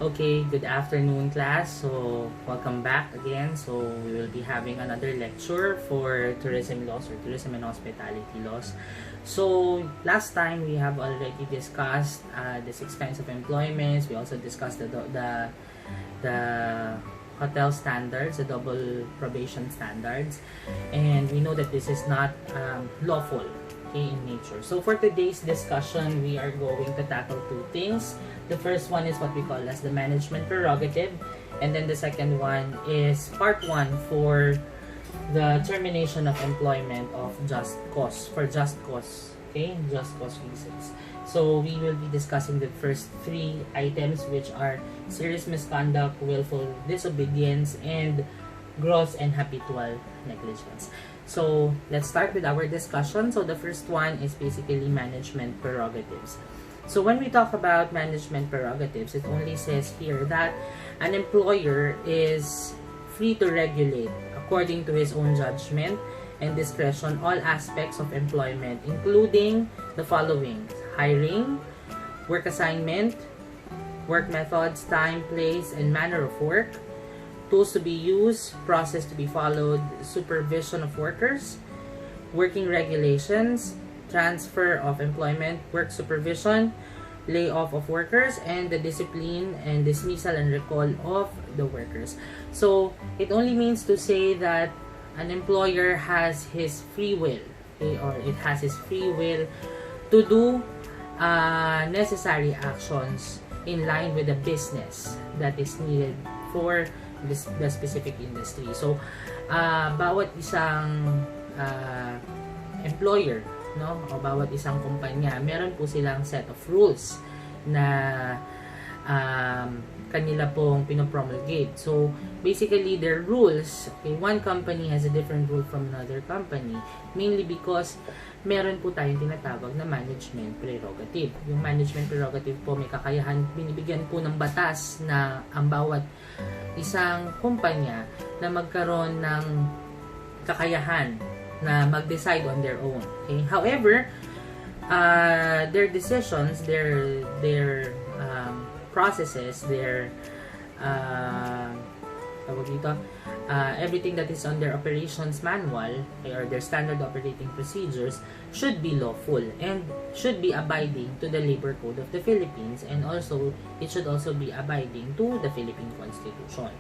Okay, good afternoon class. So, welcome back again. So, we will be having another lecture for tourism laws or tourism and hospitality laws. So, last time we have already discussed the 6 kinds of employments. We also discussed the hotel standards, the double probation standards. And we know that this is not lawful in nature. So for today's discussion, we are going to tackle 2 things. The first one is what we call as the management prerogative, and then the second one is part 1 for the termination of employment of just cause, for just cause, okay, just cause reasons. So we will be discussing the first 3 items, which are serious misconduct, willful disobedience, and gross and habitual negligence. So, let's start with our discussion. So, the first one is basically management prerogatives. So, when we talk about management prerogatives, it only says here that an employer is free to regulate according to his own judgment and discretion all aspects of employment, including the following: hiring, work assignment, work methods, time, place, and manner of work, tools to be used, process to be followed, supervision of workers, working regulations, transfer of employment, work supervision, layoff of workers, and the discipline and dismissal and recall of the workers. So, it only means to say that an employer has his free will, okay, or it has his free will to do necessary actions in line with the business that is needed for the specific industry. So, bawat isang employer, no, o bawat isang kumpanya, meron po silang set of rules na kanila pong pinopromulgate. So, basically, their rules, okay, one company has a different rule from another company, mainly because meron po tayong tinatawag na management prerogative. Yung management prerogative po may kakayahan, binibigyan po ng batas na ang bawat isang kumpanya na magkaroon ng kakayahan na mag-decide on their own. Okay? However, their decisions, their processes, their everything that is on their operations manual or their standard operating procedures should be lawful and should be abiding to the Labor Code of the Philippines, and also it should also be abiding to the Philippine Constitution.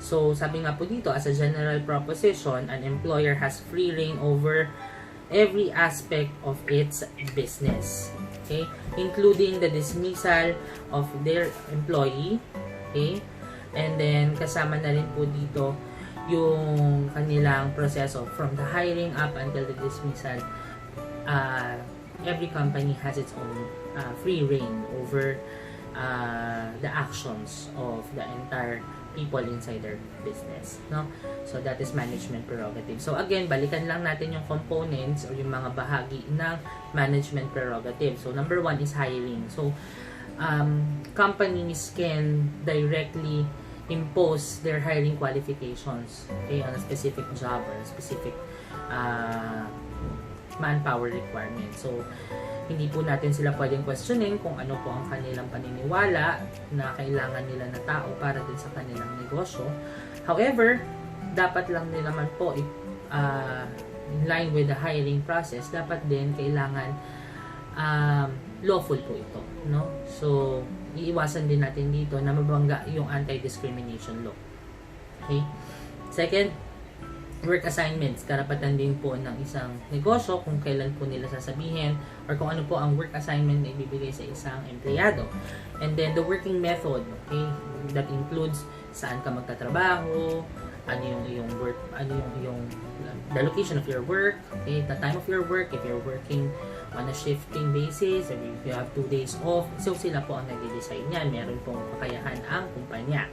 So, sabi nga po dito, as a general proposition, an employer has free reign over every aspect of its business, okay, including the dismissal of their employee, okay, and then kasama na rin po dito yung kanilang proseso from the hiring up until the dismissal. Every company has its own free reign over the actions of the entire people inside their business, no? So that is management prerogative. So again, balikan lang natin yung components or yung mga bahagi ng management prerogative. So number 1 is hiring. So companies can directly impose their hiring qualifications, okay, on a specific job or a specific manpower requirement. So, hindi po natin sila pwedeng questionin kung ano po ang kanilang paniniwala na kailangan nila na tao para din sa kanilang negosyo. However, dapat lang din naman po in line with the hiring process, dapat din kailangan lawful po ito, no? So, iiwasan din natin dito na mabangga yung anti-discrimination law. Okay? Second, work assignments. Karapatan din po ng isang negosyo kung kailan po nila sasabihin or kung ano po ang work assignment na ibibigay sa isang empleyado. And then, the working method, okay? That includes saan ka magtatrabaho, ano yung iyong work, ano yung the location of your work, okay, the time of your work, if you're working on a shifting basis, or if you have 2 days off, so sila po ang nag-decide niyan. Meron pong kakayahan ang kumpanya.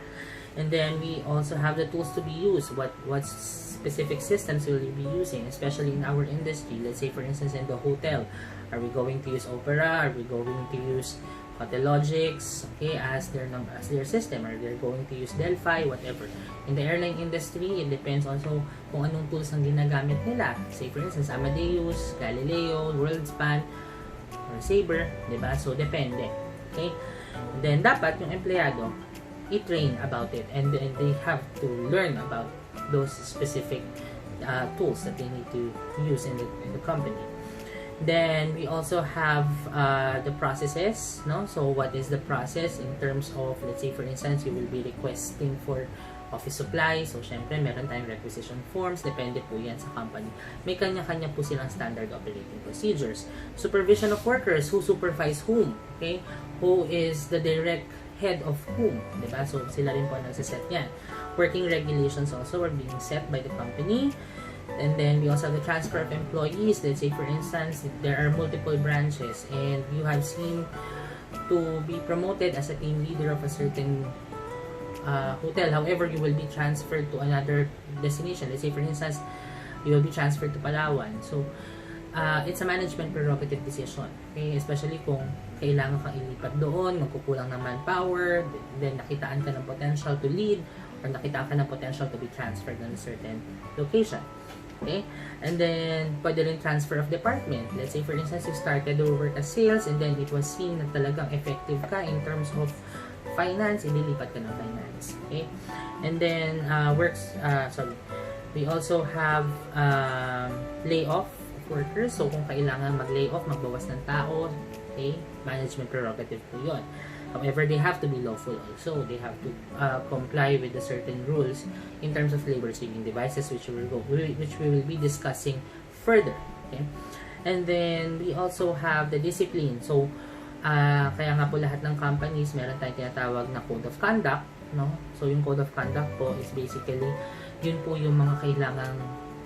And then we also have the tools to be used. What specific systems will you be using, especially in our industry? Let's say, for instance, in the hotel, are we going to use Opera? Are we going to use Hotelogics, okay, as their system, or they're going to use Delphi, whatever. In the airline industry, it depends also kung anong tools ang ginagamit nila. Say for instance, Amadeus, Galileo, WorldSpan, or Sabre, diba? So depende. Okay? And then dapat yung empleyado i-train about it, and then they have to learn about those specific tools that they need to use in the company. Then we also have the processes, no? So what is the process in terms of, let's say for instance, you will be requesting for office supplies. So syempre meron tayong requisition forms, depende po yan sa company. May kanya-kanya po silang standard operating procedures. Supervision of workers, who supervise whom, okay? Who is the direct head of whom, diba? So sila rin po nagsiset yan. Working regulations also are being set by the company. And then we also have the transfer of employees. Let's say for instance, there are multiple branches and you have seen to be promoted as a team leader of a certain hotel. However, you will be transferred to another destination. Let's say for instance, you will be transferred to Palawan. So it's a management prerogative decision, okay? Especially kung kailangan kang ilipat doon, magkukulang ng manpower, then nakitaan ka ng potential to lead, or nakitaan ka ng potential to be transferred on a certain location. Okay? And then, pwede rin transfer of department. Let's say, for instance, you started to work as sales and then it was seen na talagang effective ka in terms of finance, ililipat ka ng finance. Okay? And then, we also have layoff of workers. So, kung kailangan mag-layoff, magbawas ng tao, okay? Management prerogative po yun. However, they have to be lawful also. They have to comply with the certain rules in terms of labor-saving devices, which we will be discussing further. Okay? And then, we also have the discipline. So, kaya nga po lahat ng companies, meron tayong tinatawag na code of conduct. No? So, yung code of conduct po is basically, yun po yung mga kailangan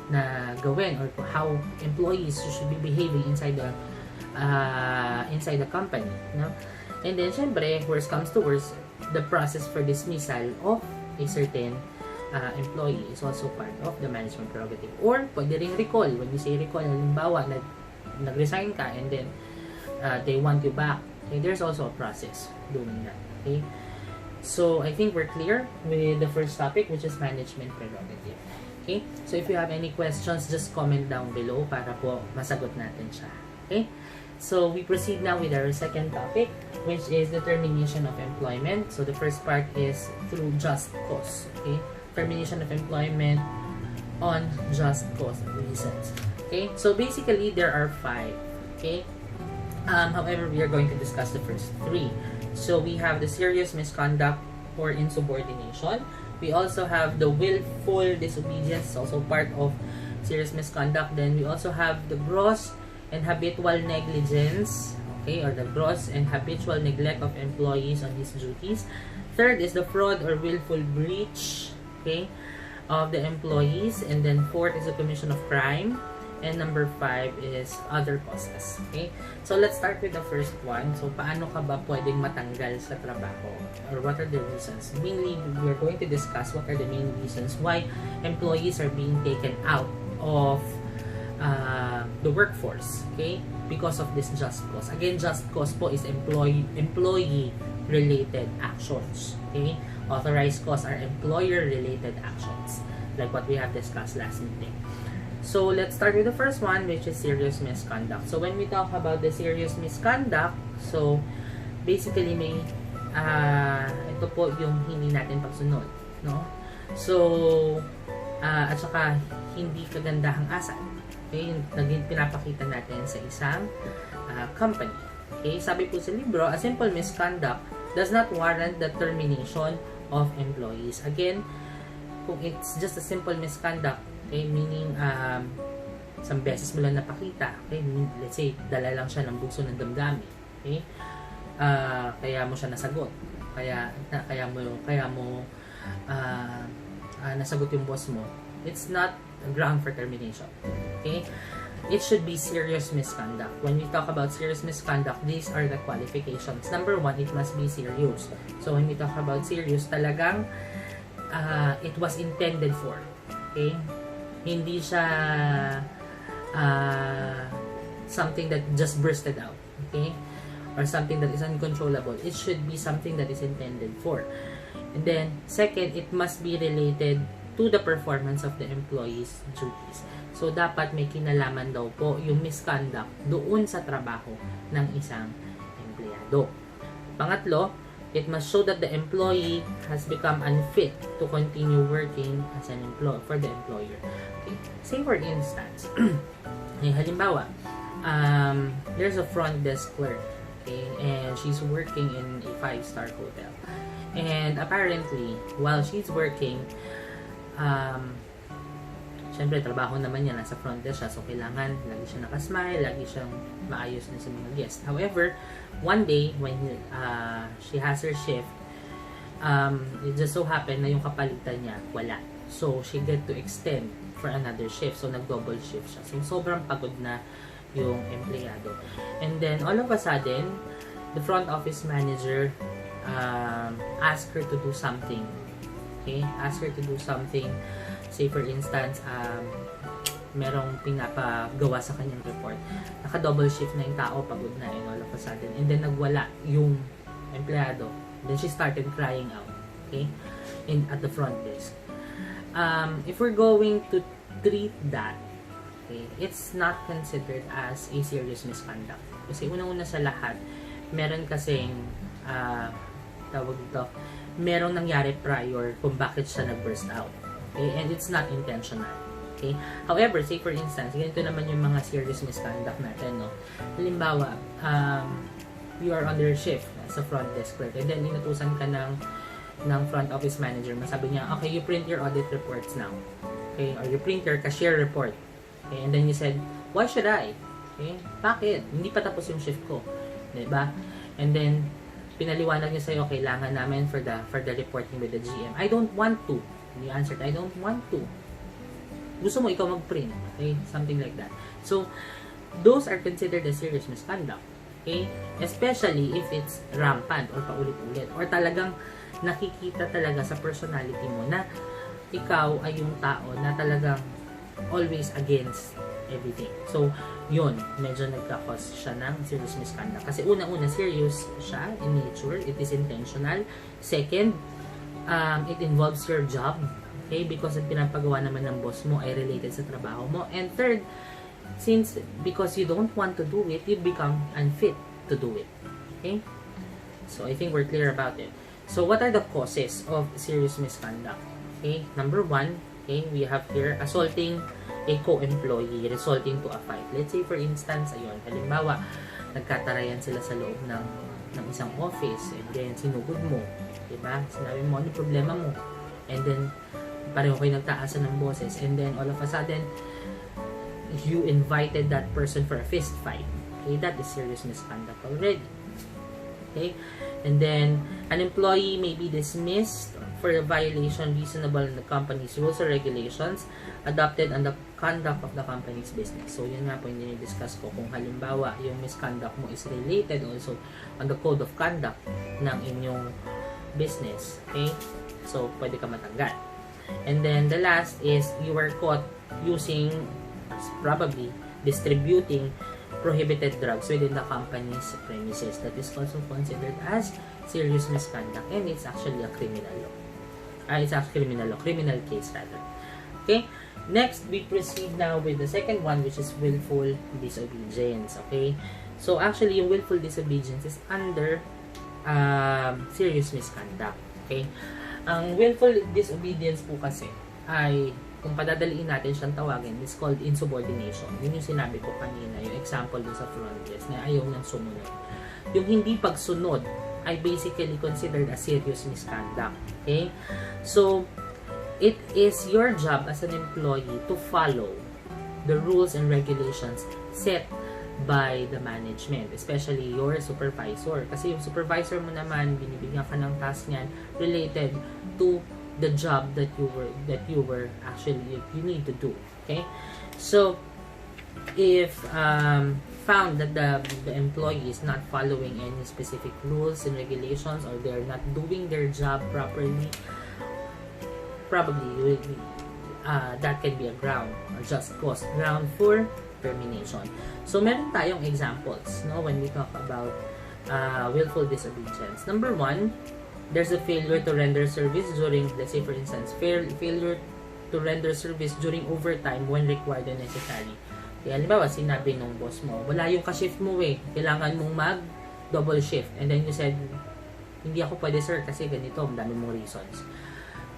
na gawin or how employees should be behaving inside the company. No? And then, syempre, worst comes to worst, the process for dismissal of a certain employee is also part of the management prerogative. Or, pwede ring recall. When we say recall, halimbawa, nag-resign ka and then they want you back. Okay, there's also a process doing that. Okay? So, I think we're clear with the first topic, which is management prerogative. Okay? So, if you have any questions, just comment down below para po masagot natin siya. Okay? So, we proceed now with our second topic, which is the termination of employment. So, the first part is through just cause. Okay? Termination of employment on just cause reasons. Okay? So, basically, there are 5. Okay? However, we are going to discuss the first 3. So, we have the serious misconduct or insubordination. We also have the willful disobedience, also part of serious misconduct. Then, we also have the gross and habitual negligence, okay, or the gross and habitual neglect of employees on his duties. Third is the fraud or willful breach, okay, of the employees. And then fourth is the commission of crime. And number 5 is other causes, okay. So let's start with the first one. So paano ka ba pwedeng matanggal sa trabaho, or what are the reasons? Mainly, we're going to discuss what are the main reasons why employees are being taken out of the workforce, okay, because of this just cause. Again, just cause po is employee related actions, okay. Authorized cause are employer related actions, like what we have discussed last meeting. So let's start with the first one, which is serious misconduct. So when we talk about the serious misconduct, so basically may ito po yung hindi natin pagsunod, no? So at saka hindi kagandahang asal. Okay, pinapakita natin sa isang company. Okay, sabi po sa libro, a simple misconduct does not warrant the termination of employees. Again, kung it's just a simple misconduct, okay, meaning isang beses mo lang napakita, okay, let's say dala lang siya ng bugso ng damdamin, okay, kaya mo siya nasagot, kaya mo nasagot yung boss mo, it's not a ground for termination. Okay? It should be serious misconduct. When we talk about serious misconduct, these are the qualifications. Number 1, it must be serious. So when we talk about serious, talagang it was intended for. Okay? Hindi siya something that just bursted out. Okay? Or something that is uncontrollable. It should be something that is intended for. And then, second, it must be related to the performance of the employee's duties. So, dapat may kinalaman daw po yung misconduct doon sa trabaho ng isang empleyado. Pangatlo, It must show that the employee has become unfit to continue working as an for the employer. Okay? Say for instance, halimbawa, there's a front desk clerk, okay, and she's working in a 5-star hotel. And apparently, while she's working, syempre, trabaho naman niya, nasa front desk siya, so kailangan lagi siya nakasmile, lagi siyang maayos na sa mga guests. However, one day, when she has her shift, it just so happened na yung kapalitan niya, wala. So, she get to extend for another shift. So, nag-double shift siya. So, sobrang pagod na yung empleyado. And then, all of a sudden, the front office manager ask her to do something. Okay? Ask her to do something. Say for instance, merong pinapagawa sa kanyang report. Naka-double shift na yung tao, pagod na, and all of a sudden. And then nagwala yung empleyado. Then she started crying out. Okay? At the front desk. If we're going to treat that, okay, it's not considered as a serious misconduct. Kasi unang-una sa lahat, meron kasing tawag dito, merong nangyari prior kung bakit siya nag-burst out. Okay? And it's not intentional. Okay? However, say for instance, ganito naman yung mga serious misconduct natin, no? Halimbawa, you are under shift sa front desk clerk, and then inutusan ka ng front office manager. Masabi niya, okay, you print your audit reports now. Okay? Or you print your cashier report. Okay? And then you said, why should I? Okay? Bakit? Hindi pa tapos yung shift ko. Diba? And then, pinaliwanag niya sa'yo, kailangan namin for the reporting with the GM. I don't want to. And you answered, I don't want to. Gusto mo ikaw mag-print. Okay? Something like that. So, those are considered a serious misconduct. Okay? Especially if it's rampant or paulit-ulit. Or talagang nakikita talaga sa personality mo na ikaw ay yung tao na talagang always against everything. So, yun, medyo nagka-cause siya ng serious misconduct. Kasi unang-una, serious siya in nature. It is intentional. Second, it involves your job. Okay? Because ang pinapagawa naman ng boss mo ay related sa trabaho mo. And third, because you don't want to do it, you become unfit to do it. Okay? So, I think we're clear about it. So, what are the causes of serious misconduct? Okay? Number one, okay, we have here assaulting a co-employee resulting to a fight. Let's say, for instance, ayun, halimbawa, nagkatarayan sila sa loob ng isang office, and then sinugod mo, diba? Sinabi mo, ano problema mo? And then, pareho kayo nagtaasan ng boses, and then, all of a sudden, you invited that person for a fist fight. Okay, that is serious misconduct already. Okay, and then, an employee may be dismissed for a violation reasonable in the company's rules or regulations adopted on the conduct of the company's business. So, yun nga po yung dinidiscuss ko. Kung halimbawa, yung misconduct mo is related also on the code of conduct ng inyong business. Okay? So, pwede ka matanggal. And then, the last is you were caught using, probably, distributing prohibited drugs within the company's premises. That is also considered as serious misconduct, and it's actually a criminal law. It's a criminal case rather. Okay? Next, we proceed now with the second one, which is willful disobedience. Okay? So, actually, yung willful disobedience is under serious misconduct. Okay? Ang willful disobedience po kasi ay, kung padadaliin natin siyang tawagin, is called insubordination. Yun yung sinabi ko kanina, yung example dun sa front desk, na ayaw nang sumunod. Yung hindi pagsunod ay basically considered a serious misconduct. Okay? So, it is your job as an employee to follow the rules and regulations set by the management, especially your supervisor. Kasi yung supervisor mo naman, binibigyan ka ng task niyan related to the job that you were actually you need to do. Okay? So, if found that the employee is not following any specific rules and regulations, or they're not doing their job properly, probably that can be a ground or just cause ground for termination. So, meron tayong examples, no, when we talk about willful disobedience. Number one, there's a failure to render service during, let's say for instance, failure to render service during overtime when required and necessary. Kaya, halimbawa, sinabi nung boss mo, wala yung ka-shift mo kailangan mong mag-double shift. And then you said, hindi ako pwede sir kasi ganito, ang dami mong reasons.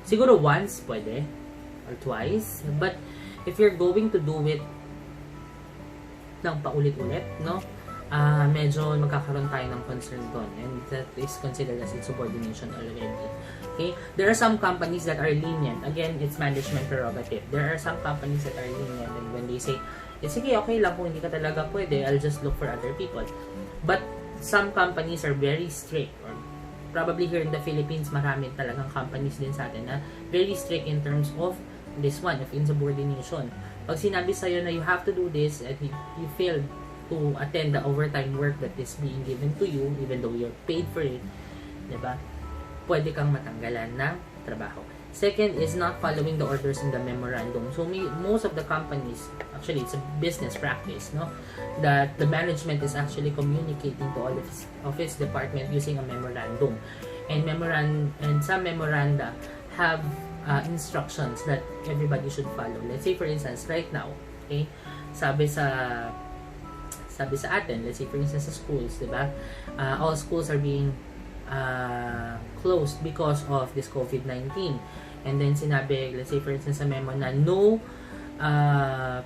Siguro once pwede or twice, but if you're going to do it ng paulit-ulit, no, medyo magkakaroon tayo ng concern doon, and that is considered as insubordination already. Okay, there are some companies that are lenient. Again, it's management prerogative. There are some companies that are lenient, and when they say, sige, okay lang kung hindi ka talaga pwede, I'll just look for other people. But some companies are very strict, or probably here in the Philippines, marami talagang companies din sa atin na very strict in terms of this one, of insubordination. Pag sinabi sa'yo na you have to do this, and you failed to attend the overtime work that is being given to you, even though you're paid for it, diba? Pwede kang matanggalan ng trabaho. Second is not following the orders in the memorandum. So most of the companies, actually it's a business practice, no, that the management is actually communicating to all of its department using a memorandum. And some memoranda have instructions that everybody should follow. Let's say for instance, right now, okay, sabi sa atin, let's say for instance sa schools, diba? All schools are being closed because of this COVID-19. And then sinabi, let's say for instance sa memo na no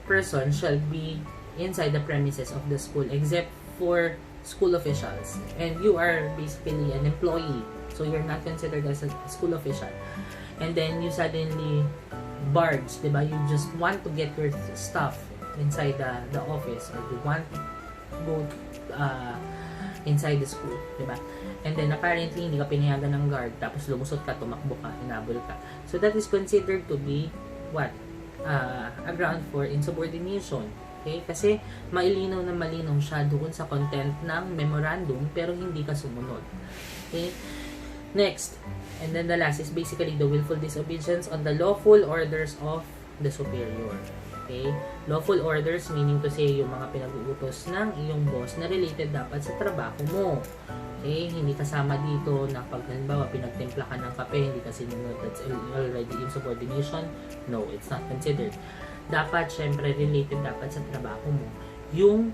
person shall be inside the premises of the school except for school officials. And you are basically an employee, so you're not considered as a school official. And then you suddenly barge, diba? You just want to get your stuff inside the office, or you want to go inside the school, diba? And then apparently hindi ka pinayagan ng guard, tapos lumusot ka, tumakbo ka, hinabol ka. So that is considered to be what? A ground for insubordination. Okay? Kasi malinaw na malinaw siya doon sa content ng memorandum, pero hindi ka sumunod. Okay? Next, and then the last is basically the willful disobedience on the lawful orders of the superior. Okay? Lawful orders meaning to say yung mga pinag-uutos ng iyong boss na related dapat sa trabaho mo. Okay? Hindi kasama dito na pag halimbawa pinagtimpla ka ng kape, hindi ka sinunod, that's already insubordination. No, it's not considered. Dapat, syempre, related dapat sa trabaho mo yung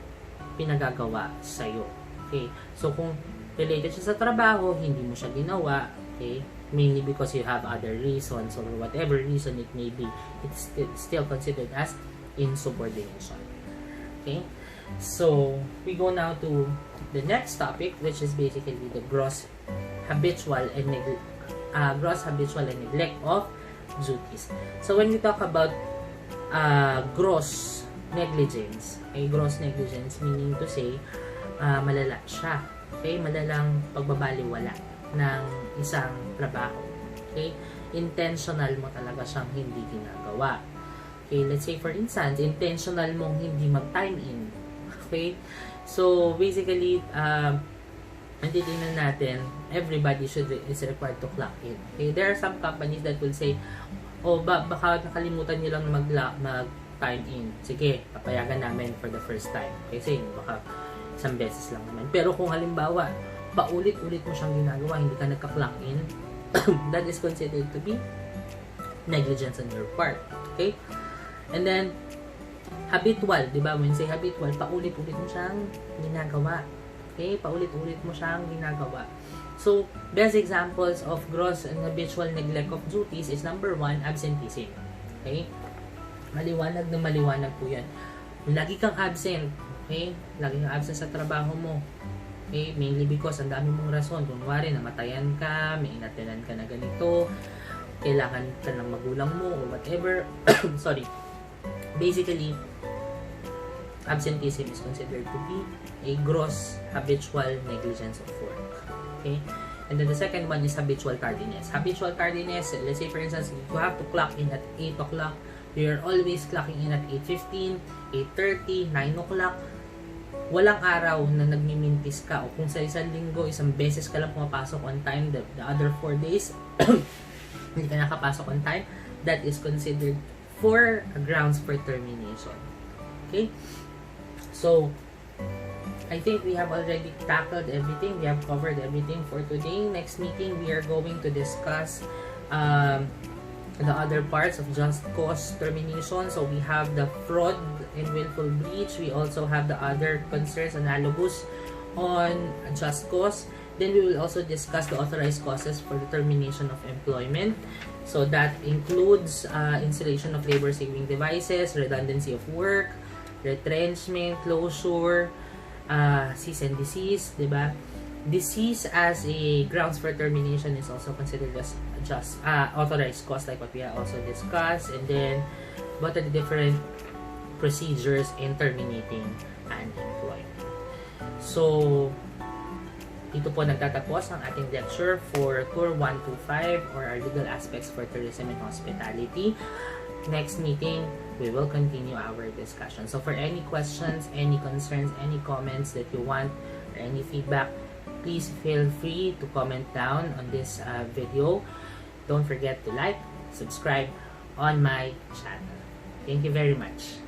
pinagagawa sa'yo. Okay? So, kung related siya sa trabaho, hindi mo siya ginawa, okay? Mainly because you have other reasons or whatever reason it may be, it's still considered as insubordination. Okay? So, we go now to the next topic, which is basically the gross habitual and neglect of duties. So, when we talk about gross negligence, okay, gross negligence meaning to say, malala siya. Okay? Malalang pagbabaliwala ng isang trabaho. Okay? Intentional mo talaga siyang hindi ginagawa. Okay? Let's say for instance, intentional mong hindi mag-time in. Okay? So, basically, ang titingnan natin, everybody is required to clock in. Okay? There are some companies that will say, oh, baka nakalimutan nyo lang mag-time in. Sige, papayagan namin for the first time. Kasi baka isang beses lang naman. Pero kung halimbawa, paulit-ulit mo siyang ginagawa, hindi ka nagka-clock in, that is considered to be negligence on your part. Okay? And then, habitual, di ba? When say habitual, paulit-ulit mo siyang ginagawa. Okay? Paulit-ulit mo siyang ginagawa. So, best examples of gross and habitual neglect of duties is number 1, absenteeism. Okay? Maliwanag na maliwanag po yan. Lagi kang absent. Okay? Lagi kang absent sa trabaho mo. Okay? Mainly because ang dami mong rason. Kunwari, namatayan ka, may inatenan ka na ganito, kailangan ka ng magulang mo or whatever. Sorry. Basically, absenteeism is considered to be a gross habitual negligence of work. Okay? And then the second one is habitual tardiness. Habitual tardiness, let's say for instance, you have to clock in at 8 o'clock. You're always clocking in at 8:15, 8:30, 9 o'clock. Walang araw na nagmimintis ka, o kung sa isang linggo, isang beses ka lang pumapasok on time, the other 4 days, hindi ka nakapasok on time, that is considered for grounds for termination. Okay? So, I think we have already tackled everything. We have covered everything for today. Next meeting, we are going to discuss the other parts of just cause termination. So, we have the fraud and willful breach. We also have the other concerns analogous on just cause. Then we will also discuss the authorized causes for the termination of employment. So that includes installation of labor-saving devices, redundancy of work, retrenchment, closure, cease and desist, diba? Disease as a grounds for termination is also considered as just authorized cause, like what we have also discussed. And then what are the different procedures in terminating an employment? So dito po nagtatapos ang ating lecture for Tour 125 or our legal aspects for tourism and hospitality. Next meeting, we will continue our discussion. So for any questions, any concerns, any comments that you want, or any feedback, please feel free to comment down on this video. Don't forget to like, subscribe on my channel. Thank you very much.